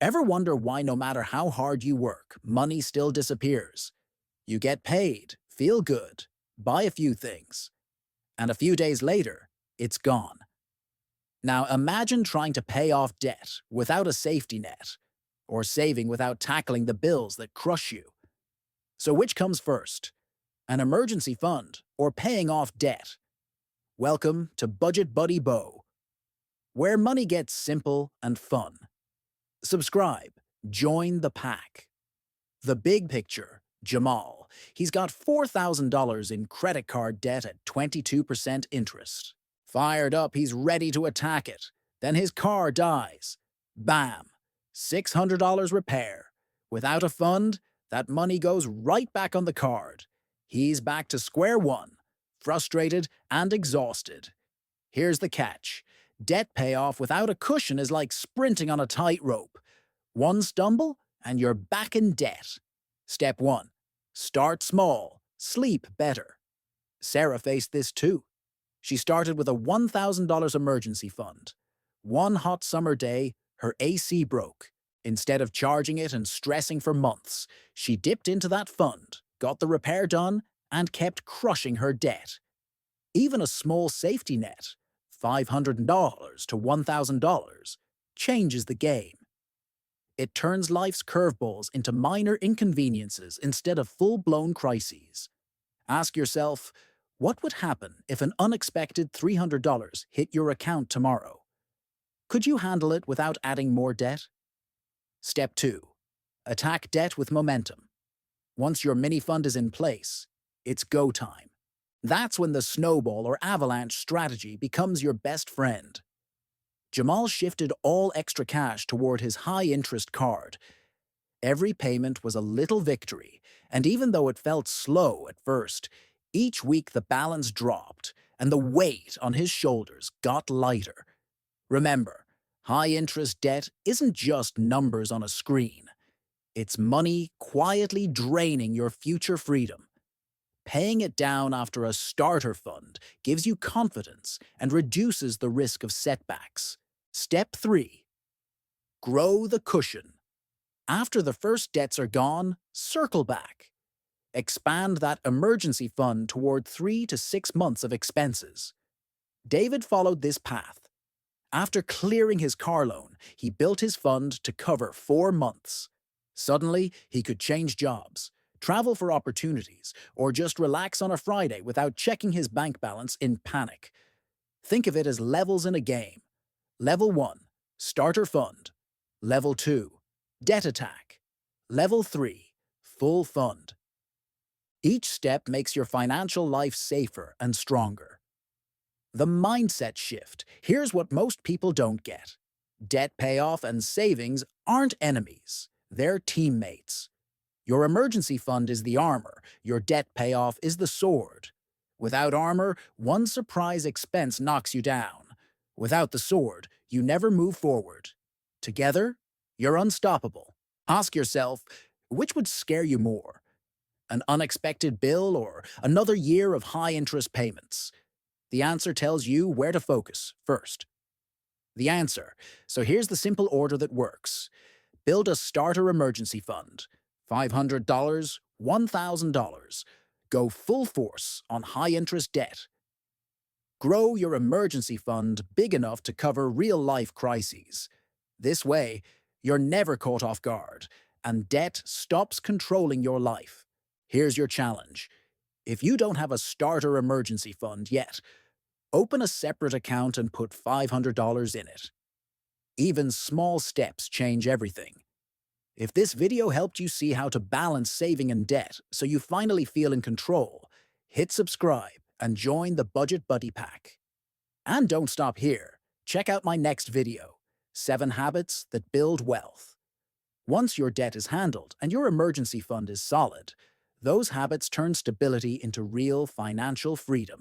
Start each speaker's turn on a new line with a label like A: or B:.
A: Ever wonder why no matter how hard you work, money still disappears? You get paid, feel good, buy a few things, and a few days later, it's gone. Now imagine trying to pay off debt without a safety net, or saving without tackling the bills that crush you. So which comes first? An emergency fund or paying off debt? Welcome to Budget Buddy Bo, where money gets simple and fun. Subscribe, join the pack. The big picture, Jamal. He's got $4,000 in credit card debt at 22% interest. Fired up, he's ready to attack it. Then his car dies. Bam! $600 repair. Without a fund, that money goes right back on the card. He's back to square one, frustrated and exhausted. Here's the catch. Debt payoff without a cushion is like sprinting on a tightrope. One stumble, and you're back in debt. Step 1. Start small. Sleep better. Sarah faced this too. She started with a $1,000 emergency fund. One hot summer day, her AC broke. Instead of charging it and stressing for months, she dipped into that fund, got the repair done, and kept crushing her debt. Even a small safety net, $500 to $1,000, changes the game. It turns life's curveballs into minor inconveniences instead of full-blown crises. Ask yourself, what would happen if an unexpected $300 hit your account tomorrow? Could you handle it without adding more debt? Step 2. Attack debt with momentum. Once your mini fund is in place, it's go time. That's when the Snowball or Avalanche strategy becomes your best friend. Jamal shifted all extra cash toward his high-interest card. Every payment was a little victory, and even though it felt slow at first, each week the balance dropped, and the weight on his shoulders got lighter. Remember, high-interest debt isn't just numbers on a screen. It's money quietly draining your future freedom. Paying it down after a starter fund gives you confidence and reduces the risk of setbacks. Step 3. Grow the cushion. After the first debts are gone, circle back. Expand that emergency fund toward 3 to 6 months of expenses. David followed this path. After clearing his car loan, he built his fund to cover 4 months. Suddenly, he could change jobs, travel for opportunities, or just relax on a Friday without checking his bank balance in panic. Think of it as levels in a game. Level 1, starter fund. Level 2, debt attack. Level 3, full fund. Each step makes your financial life safer and stronger. The mindset shift. Here's what most people don't get. Debt payoff and savings aren't enemies. They're teammates. Your emergency fund is the armor. Your debt payoff is the sword. Without armor, one surprise expense knocks you down. Without the sword, you never move forward. Together, you're unstoppable. Ask yourself, which would scare you more? An unexpected bill or another year of high-interest payments? The answer tells you where to focus first. So here's the simple order that works. Build a starter emergency fund. $500, $1,000. Go full force on high-interest debt. Grow your emergency fund big enough to cover real-life crises. This way, you're never caught off guard, and debt stops controlling your life. Here's your challenge. If you don't have a starter emergency fund yet, open a separate account and put $500 in it. Even small steps change everything. If this video helped you see how to balance saving and debt so you finally feel in control, hit subscribe and join the Budget Buddy Pack. And don't stop here. Check out my next video, 7 Habits That Build Wealth. Once your debt is handled and your emergency fund is solid, those habits turn stability into real financial freedom.